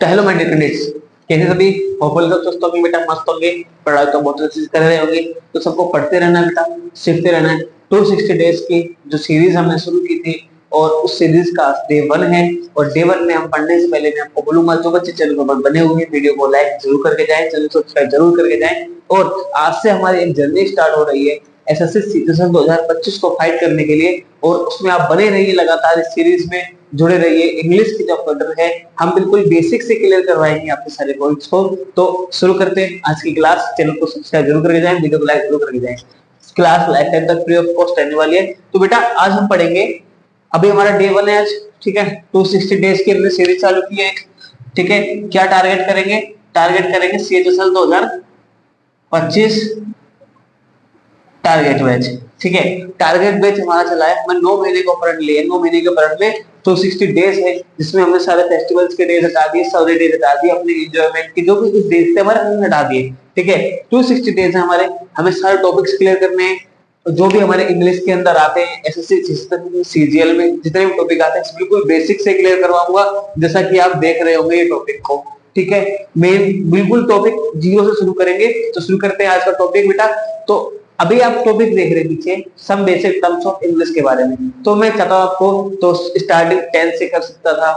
तो hello my dear candidates, कैसे सभी? होपफुल सब स्वस्थ होंगे बेटा, मस्त होंगे। पढ़ाई तो बहुत अच्छे से कर रहे होंगे। तो सबको पढ़ते रहना है बेटा, सीखते रहना है। 260 डेज की जो सीरीज हमने शुरू की थी, और उस सीरीज का डे 1 है। और डे 1 में हम पढ़ने से पहले मैं आपको बोलूंगा, जो बच्चे चैनल पर बने हुए हैं वीडियो को लाइक जरूर करके जाएं, चैनल सब्सक्राइब जरूर करके जाएं। और आज से हमारी एक जर्नी स्टार्ट हो रही है एसएससी सीजन 2025 को फाइट करने के लिए। और उसमें आप बने रहिए, लगातार इस सीरीज में जुड़े रहिए। इंग्लिश की जो पढ़ है, हम बिल्कुल बेसिक से क्लियर करवाएंगे आपके सारे पॉइंट्स को। तो शुरू करते हैं आज की क्लास। चैनल को सब्सक्राइब जरूर करके जाएं, वीडियो को लाइक जरूर करके जाएं। क्लास लाइफ टाइम तक फ्री ऑफ कॉस्ट रहने वाली है। तो बेटा आज हम पढ़ेंगे, अभी हमारा डे 1 है आज, ठीक है। 260 डेज की हमने सीरीज चालू की है, ठीक है। क्या टारगेट करेंगे? टारगेट करेंगे सीएचएसएल 2025 टारगेट बैच, ठीक है। टारगेट बैच हमारा चला है, हमने 9 महीने का फ्रंट लिया। 9 महीने के फ्रंट में 260 डेज है, जिसमें हमने सारे फेस्टिवल्स के डेज हटा दिए, सारे डेज हटा दिए, अपने एंजॉयमेंट की जो भी कुछ डेज थे हमारे हमने हटा दिए, ठीक है। 260 डेज है हमारे, हमें सारे टॉपिक्स क्लियर करने हैं जो भी हमारे इंग्लिश के अंदर आते हैं। एसएससी सीजीएल में जितने भी टॉपिक आते हैं बिल्कुल बेसिक से क्लियर करवाऊंगा, जैसा कि आप देख रहे होंगे ये टॉपिक को, ठीक है। मेन बिल्कुल टॉपिक जीरो से शुरू करेंगे। तो शुरू करते हैं आज का टॉपिक बेटा। तो अभी आप टॉपिक देख रहे हैं पीछे, some basic terms of English के बारे में। तो मैं चाहता हूं आपको, तो स्टार्टिंग टेंस से कर सकता था,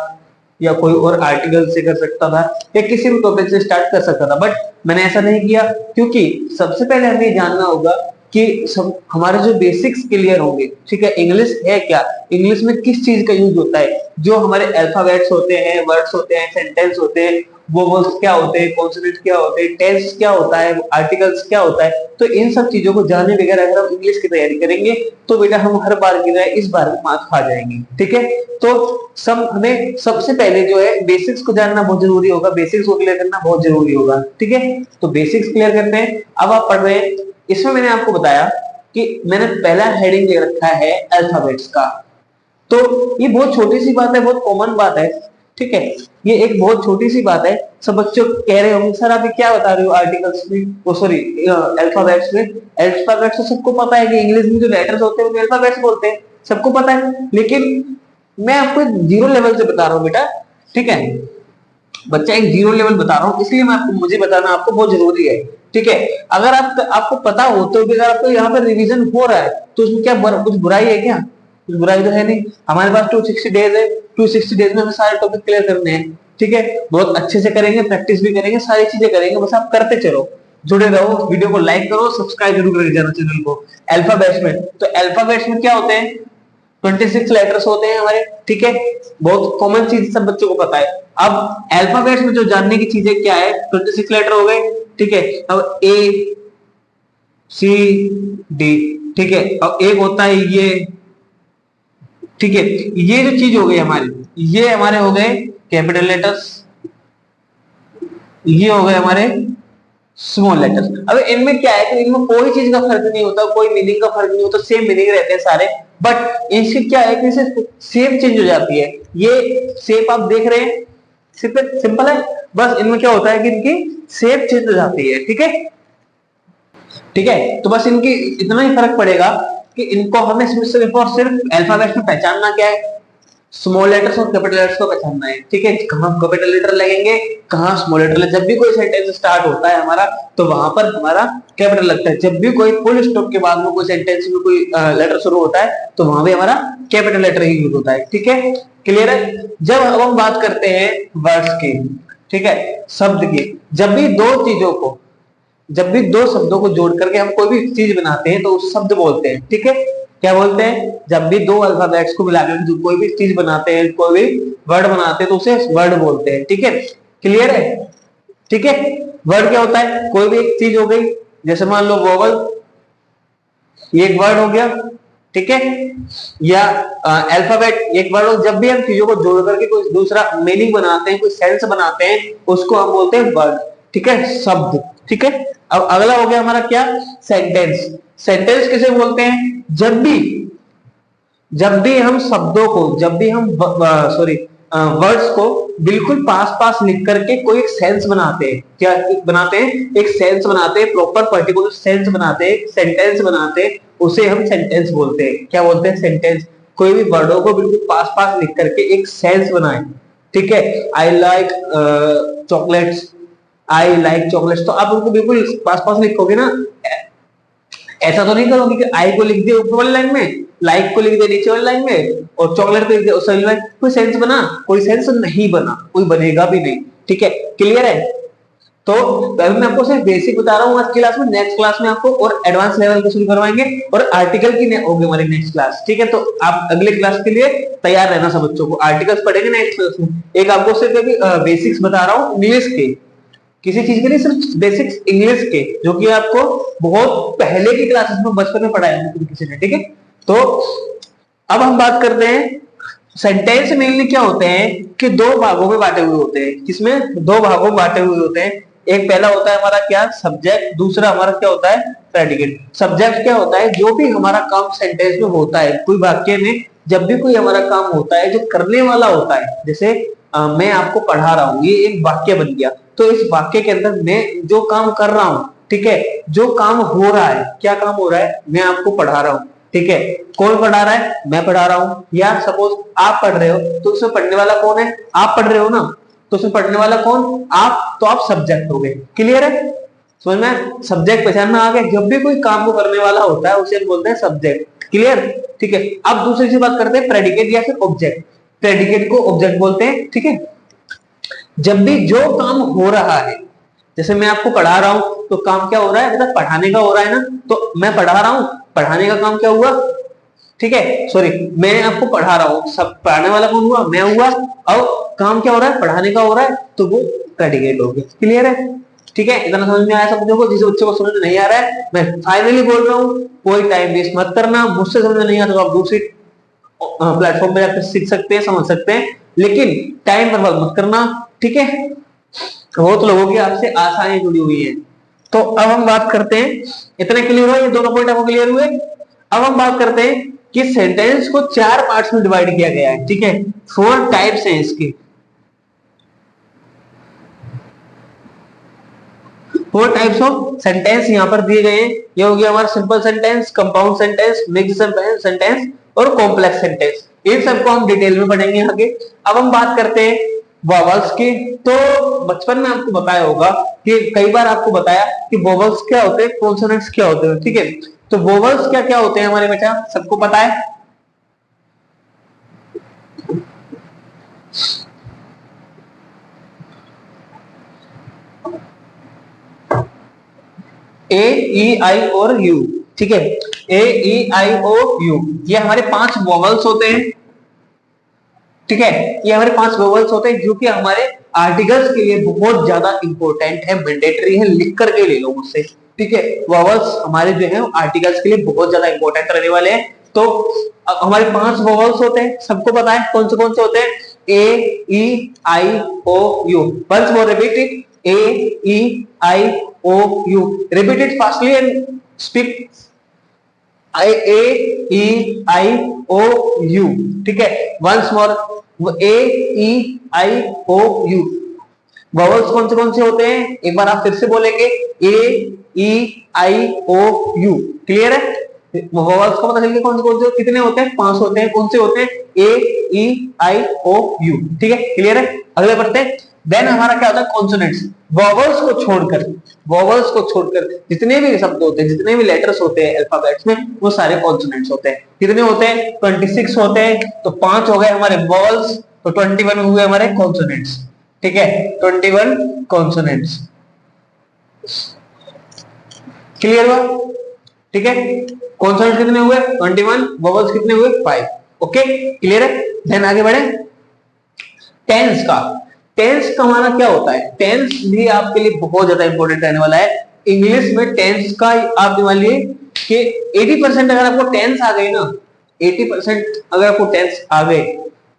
या कोई और आर्टिकल से कर सकता था, या किसी भी टॉपिक से स्टार्ट कर सकता था, बट मैंने ऐसा नहीं किया, क्योंकि सबसे पहले हमें जानना होगा कि सब हमारे जो बेसिक्स क्लियर होंगे, ठीक है। इंग्लिश है क्या, इंग्लिश में किस चीज का यूज होता है, जो हमारे अल्फाबेट्स होते हैं, वर्ड्स होते हैं, सेंटेंस होते हैं, वो क्या होते हैं, कॉन्सोनेंट क्या होते हैं, टेंस क्या होता है, आर्टिकल्स क्या होता है। तो इन सब चीजों को जानने बगैर अगर हम इंग्लिश की तैयारी करेंगे तो बेटा हम हर बार की तरह इस बार मार्क्स खा जाएंगे, ठीक है। तो सब हमें सबसे पहले जो है बेसिक्स को जानना बहुत जरूरी होगा, बेसिक्स को क्लियर करना बहुत जरूरी होगा, ठीक है। तो बेसिक्स क्लियर करते हैं। अब आप पढ़ रहे हैं, इसमें मैंने आपको बताया कि मैंने पहला हेडिंग दे रखा है अल्फाबेट्स का। तो ये बहुत छोटी सी बात है, बहुत कॉमन बात है, ठीक है। ये एक बहुत छोटी सी बात है। सब बच्चों कह रहे होंगे सर आप ये क्या बता रहे हो आर्टिकल्स में, वो सॉरी अल्फाबेट्स में। अल्फाबेट्स तो सबको पता है कि इंग्लिश में जो लेटर्स होते हैं वो अल्फाबेट्स बोलते हैं, सबको पता है। लेकिन मैं आपको जीरो लेवल से बता रहा हूँ बेटा, ठीक है। बच्चा एक जीरो लेवल बता रहा हूँ, इसलिए मैं आपको, मुझे बताना आपको बहुत जरूरी है, ठीक है। अगर आपको पता हो तो भी, अगर आपको यहाँ पर रिवीजन हो रहा है तो उसमें क्या कुछ बुराई है क्या? कुछ बुराई तो है नहीं। हमारे पास 260 डेज है, 260 डेज में हमें सारे टॉपिक क्लियर करने हैं, ठीक है। बहुत अच्छे से करेंगे, प्रैक्टिस भी करेंगे, सारी चीजें करेंगे, बस आप करते चलो, जुड़े रहो, वीडियो को लाइक करो, सब्सक्राइब जरूर करके जाना चैनल को। अल्फाबेट्स में, तो अल्फाबेट्स में क्या होते हैं, 26 लेटर्स होते हैं हमारे, ठीक है। बहुत कॉमन चीज सब बच्चों को पता है। अब अल्फाबेट्स में जो जानने की चीजें क्या है, 26 लेटर हो गए, ठीक है। अब ए सी डी, ठीक है। अब एक होता है ये, ठीक है। ये जो चीज हो गई हमारी, ये हमारे हो गए कैपिटल लेटर्स, ये हो गए हमारे स्मॉल लेटर्स। अब इनमें क्या है कि इनमें कोई चीज का फर्क नहीं होता, कोई मीनिंग का फर्क नहीं होता, सेम मीनिंग रहते हैं सारे। बट इससे क्या है कि शेप चेंज हो जाती है। ये शेप आप देख रहे हैं, सिंपल है, बस इनमें क्या होता है कि इनकी शेप चेंज हो जाती है, ठीक है, ठीक है। तो बस इनकी इतना ही फर्क पड़ेगा कि इनको हमें सिर्फ और सिर्फ अल्फाबेट में पहचानना क्या है, स्मॉल लेटर्स और कैपिटल लेटर्स को पहचानना है, ठीक है। कहाँ कैपिटल लेटर लगेंगे, कहाँ स्मॉल लेटर। जब भी कोई सेंटेंस स्टार्ट होता है हमारा, तो वहां पर हमारा कैपिटल लगता है। जब भी कोई फुल स्टॉप के बाद में कोई सेंटेंस में कोई लेटर शुरू होता है, तो वहां भी हमारा कैपिटल लेटर ही यूज होता है, ठीक है। क्लियर है। जब अब हम बात करते हैं वर्ड्स की, ठीक है, शब्द की, जब भी दो शब्दों को जोड़ करके हम कोई भी चीज बनाते हैं तो उस शब्द बोलते हैं, ठीक है। क्या बोलते हैं? जब भी दो अल्फाबेट्स को मिलाकर जो कोई भी चीज बनाते हैं, कोई भी वर्ड बनाते हैं, तो उसे वर्ड बोलते हैं, ठीक है। क्लियर है, ठीक है। वर्ड क्या होता है? कोई भी एक चीज हो गई, जैसे मान लो वोवल, ये एक वर्ड हो गया, ठीक है, या अल्फाबेट एक वर्ड हो। जब भी हम चीजों को जोड़ करके कोई दूसरा मीनिंग बनाते हैं, कोई सेंस बनाते हैं, उसको हम बोलते हैं वर्ड, ठीक है, शब्द, ठीक है। अब अगला हो गया हमारा क्या? सेंटेंस। सेंटेंस किसे बोलते हैं? जब भी हम शब्दों को, जब भी हम वर्ड्स को बिल्कुल पास पास लिख करके कोई एक सेंस बनाते हैं। क्या बनाते हैं? एक सेंस बनाते हैं, प्रॉपर पर्टिकुलर सेंस बनाते हैं, सेंटेंस बनाते हैं, उसे हम सेंटेंस बोलते हैं। क्या बोलते हैं? सेंटेंस। कोई भी वर्डों को बिल्कुल पास पास लिख करके एक सेंस बनाए, ठीक है, I like chocolates, I like chocolates, तो आप उनको बिल्कुल पास पास लिखोगे ना, ऐसा तो नहीं करोगे कि आई को लिख दिया ऊपर वाली लाइन में, लाइक को लिख दिया नीचे वाली लाइन में, और चॉकलेट को लिख दिया उस वाली लाइन। कोई सेंस बना? कोई सेंस नहीं बना, कोई बनेगा भी नहीं। ठीक है, क्लियर है? तो अभी मैं आपको सिर्फ बेसिक बता रहा हूँ आज क्लास में, नेक्स्ट क्लास में आपको और एडवांस लेवल के शुरू करवाएंगे, और आर्टिकल की होगी हमारी नेक्स्ट क्लास। ठीक है, तो आप अगले क्लास के लिए तैयार रहना सब बच्चों को, आर्टिकल्स पढ़ेंगे नेक्स्ट क्लास में। एक आपको सिर्फ अभी बेसिक्स बता रहा हूँ इंग्लिश के, किसी चीज के लिए सिर्फ बेसिक्स इंग्लिश के, जो कि आपको बहुत पहले की क्लासेस में बचपन में पढ़ाया है किसी ने। ठीक है, तो अब हम बात करते हैं सेंटेंस मेनली क्या होते हैं कि दो भागों में बांटे हुए होते हैं। किसमें? दो भागों में बांटे हुए होते हैं। एक पहला होता है हमारा क्या? सब्जेक्ट। दूसरा हमारा क्या होता है? प्रेडिकेट। सब्जेक्ट क्या होता है? जो भी हमारा काम सेंटेंस में होता है, कोई वाक्य में जब भी कोई हमारा काम होता है जो करने वाला होता है, जैसे मैं आपको पढ़ा रहा हूँ, ये एक वाक्य बन गया, तो इस वाक्य के अंदर मैं जो काम कर रहा हूँ, ठीक है, जो काम हो रहा है, क्या काम हो रहा है? मैं आपको पढ़ा रहा हूँ। ठीक है, कौन पढ़ा रहा है? मैं पढ़ा रहा हूँ। या सपोज आप पढ़ रहे हो, तो उसमें पढ़ने वाला कौन है? आप पढ़ रहे हो ना, तो उसमें पढ़ने वाला कौन? आप, तो आप सब्जेक्ट हो गए। क्लियर है? समझ में? सब्जेक्ट पहचानना आ गया। जब भी कोई काम को करने वाला होता है उसे बोलते हैं सब्जेक्ट। क्लियर? ठीक है, अब दूसरी सी बात करते हैं प्रेडिकेट या फिर ऑब्जेक्ट। प्रेडिकेट को ऑब्जेक्ट बोलते हैं। ठीक है, जब भी जो काम हो रहा है, जैसे मैं आपको पढ़ा रहा हूं, तो काम क्या हो रहा है? मतलब पढ़ाने का हो रहा है ना, तो मैं पढ़ा रहा हूं, पढ़ाने का काम क्या हुआ? ठीक है, सॉरी, मैं आपको पढ़ा रहा हूं, सब पढ़ाने वाला कौन हुआ? मैं हुआ। और काम क्या हो रहा है? पढ़ाने का हो रहा है, तो वो प्रेडिकेट हो गया। क्लियर है? ठीक है, इतना समझ में आया सब बच्चों को? जिस बच्चे को समझ में नहीं आ रहा है, मैं फाइनली बोल रहा हूँ, कोई टाइम वेस्ट मत करना। मुझसे समझ में नहीं आता तो आप दूसरी प्लेटफॉर्म पे जाकर सीख सकते हैं, समझ सकते हैं, लेकिन टाइम बर्बाद मत करना। ठीक है, बहुत लोगों की आपसे आशाएं जुड़ी हुई है। तो अब हम बात करते हैं, इतने क्लियर हुआ? ये दोनों पॉइंट आपको क्लियर हुए? अब हम बात करते हैं कि सेंटेंस को 4 पार्ट्स में डिवाइड किया गया है। ठीक है, 4 टाइप्स हैं इसके। 4 टाइप्स ऑफ सेंटेंस यहाँ पर दिए गए हैं। ये हो गया हमारा simple sentence, compound sentence, mix sentence और कॉम्प्लेक्स सेंटेंस। इन सबको हम डिटेल में पढ़ेंगे आगे। अब हम बात करते हैं वोवेल्स की। तो बचपन में आपको बताया होगा कि कई बार आपको बताया कि वोवेल्स क्या होते हैं, कॉन्सोनेंट्स क्या होते हैं। ठीक है, तो वोवेल्स क्या क्या होते हैं हमारे बेटा, सबको पता है? ए, ई, आई और यू। ठीक है, ए, ई, आई, ओ, यू, ये हमारे 5 वोवेल्स होते हैं। ठीक है, ये हमारे 5 वोवेल्स होते हैं जो कि हमारे आर्टिकल्स के लिए बहुत ज्यादा इंपॉर्टेंट है, मैंडेटरी है, लिख करके ले लो मुझसे। ठीक है, वोवेल्स हमारे जो है आर्टिकल्स के लिए बहुत ज्यादा इंपॉर्टेंट रहने वाले हैं। तो हमारे 5 वोवेल्स होते हैं, सबको पता है कौन से होते हैं? A, E, I, O, U. Once more repeat it, A, E, I, O, U. Repeat it fastly and speak. I, A, E, I, O, U. ठीक है, once more, A, E, I, O, U. Vowels कौन से होते हैं? एक बार आप फिर से बोलेंगे, ए, E, I, O, you. Clear है? वोवेल्स को पता चल गया कौन से कितने होते हैं? 5 होते हैं। कौन से होते हैं? A, E, I, O, U. ठीक है, क्लियर है? अगले बढ़ते हैं। देन हमारा क्या होता है? कॉन्सोनेंट्स। वोवेल्स को छोड़कर, वोवेल्स को छोड़कर जितने भी शब्द होते हैं, जितने भी लेटर्स होते हैं अल्फाबेट्स में, वो सारे कॉन्सोनेंट्स होते हैं। कितने होते हैं? 26 होते हैं। तो 5 हो गए हमारे वोवेल्स, तो 21 हुए हमारे कॉन्सोनेंट्स। ठीक है, 21 कॉन्सोनेंट्स। क्लियर हुआ? ठीक है, कॉन्सोनेंट्स कितने हुए? 21। वोवेल्स कितने हुए? 5। ओके, क्लियर है? देन आगे बढ़े। टेंस का, टेंस का हमारा क्या होता है? टेंस भी आपके लिए बहुत ज्यादा इंपॉर्टेंट रहने वाला है। इंग्लिश में टेंस का आप मान लीजिए कि 80% अगर आपको टेंस आ गई ना, 80% अगर आपको टेंस आ गए,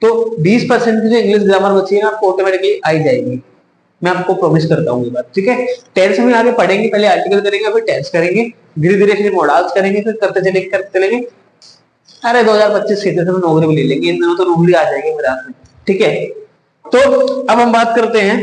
तो 20% की जो इंग्लिश ग्रामर बची है ना, आपको ऑटोमेटिकली आई जाएगी। मैं आपको प्रॉमिस करता हूँ ये बात। ठीक है, टेंस में आगे पढ़ेंगे, पहले आर्टिकल करेंगे, फिर टेंस करेंगे, धीरे धीरे फिर मॉडल्स करेंगे, फिर करते चलेंगे। अरे 2025 सीधे से नौकरी भी ले लेंगे, इन दिनों तो नौकरी आ जाएगी मेरे हाथ में। ठीक है, तो अब हम बात करते हैं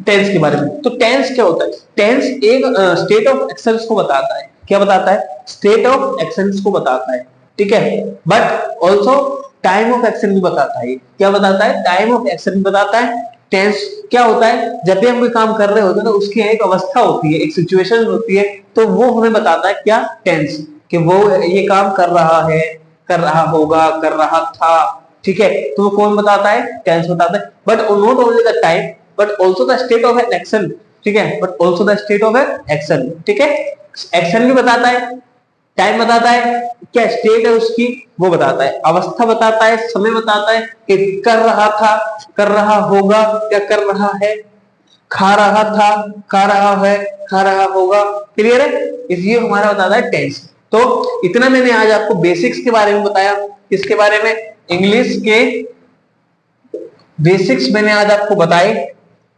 टेंस के बारे में। तो टेंस क्या होता है? टेंस एक स्टेट ऑफ एक्शंस को बताता है। क्या बताता है? स्टेट ऑफ एक्शंस को बताता है। ठीक है, but also time of action भी बताता है। क्या बताता है? टाइम ऑफ एक्शन बताता है। टेंस क्या होता है? जब भी हम कोई काम कर रहे होते हैं तो उसकी एक अवस्था होती है, एक सिचुएशन होती है, तो वो हमें बताता है क्या? टेंस, कि वो ये काम कर रहा है, कर रहा होगा, कर रहा था। ठीक है, तो वो कौन बताता है? टेंस बताता है। But not only the time but also the state of an action. ठीक है, but also the state of an action. ठीक है, एक्शन भी बताता है, टाइम बताता है, क्या स्टेट है उसकी वो बताता है, अवस्था बताता है, समय बताता है कि कर रहा था, कर रहा होगा, क्या कर रहा है, खा रहा था, खा रहा है, खा रहा होगा। क्लियर है? इसलिए हमारा बताता है टेंस। तो इतना मैंने आज आपको बेसिक्स के बारे में बताया। किसके बारे में? इंग्लिश के बेसिक्स मैंने आज आपको बताए।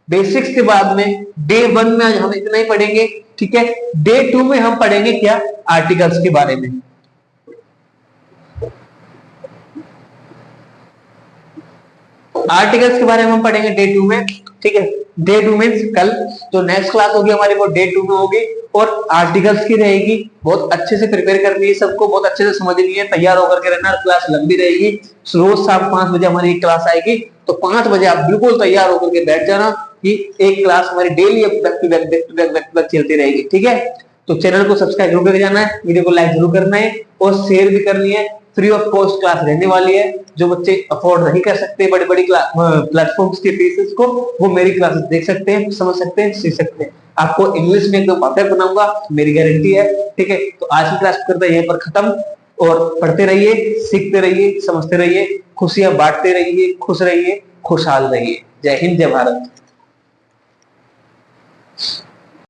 बेसिक्स के बाद में डे 1 में आज हम इतना ही पढ़ेंगे। ठीक है, डे 2 में हम पढ़ेंगे क्या? आर्टिकल्स के बारे में। आर्टिकल्स के बारे में हम पढ़ेंगे डे 2 में। ठीक है, डे 2 मीन्स कल जो नेक्स्ट क्लास होगी हमारी वो डे 2 में होगी और आर्टिकल्स की रहेगी। बहुत अच्छे से प्रिपेयर करनी है, सबको बहुत अच्छे से समझनी है, तैयार होकर के रहना। क्लास लंबी रहेगी, रोज शाम 5 बजे हमारी क्लास आएगी, तो 5 बजे आप बिल्कुल तैयार होकर के बैठ जाना कि एक क्लास हमारी daily back to back back to back back to back चलती रहेगी। ठीक है, तो चैनल को सब्सक्राइब जरूर करके जाना है, वीडियो को लाइक जरूर करना है और शेयर भी करनी है। फ्री ऑफ कॉस्ट क्लास रहने वाली है। जो बच्चे अफोर्ड नहीं कर सकते बड़ी बड़ी प्लेटफॉर्म्स के फीसेस को, वो मेरी क्लासेस देख सकते हैं, समझ सकते हैं, सीख सकते हैं। आपको इंग्लिश में एकदम परफेक्ट बनाऊंगा, मेरी गारंटी है। ठीक है, तो आज की क्लास करते हैं यहीं पर खत्म। और पढ़ते रहिए, सीखते रहिए, समझते रहिए, खुशियां बांटते रहिए, खुश रहिए, खुशहाल रहिए। जय हिंद, जय भारत।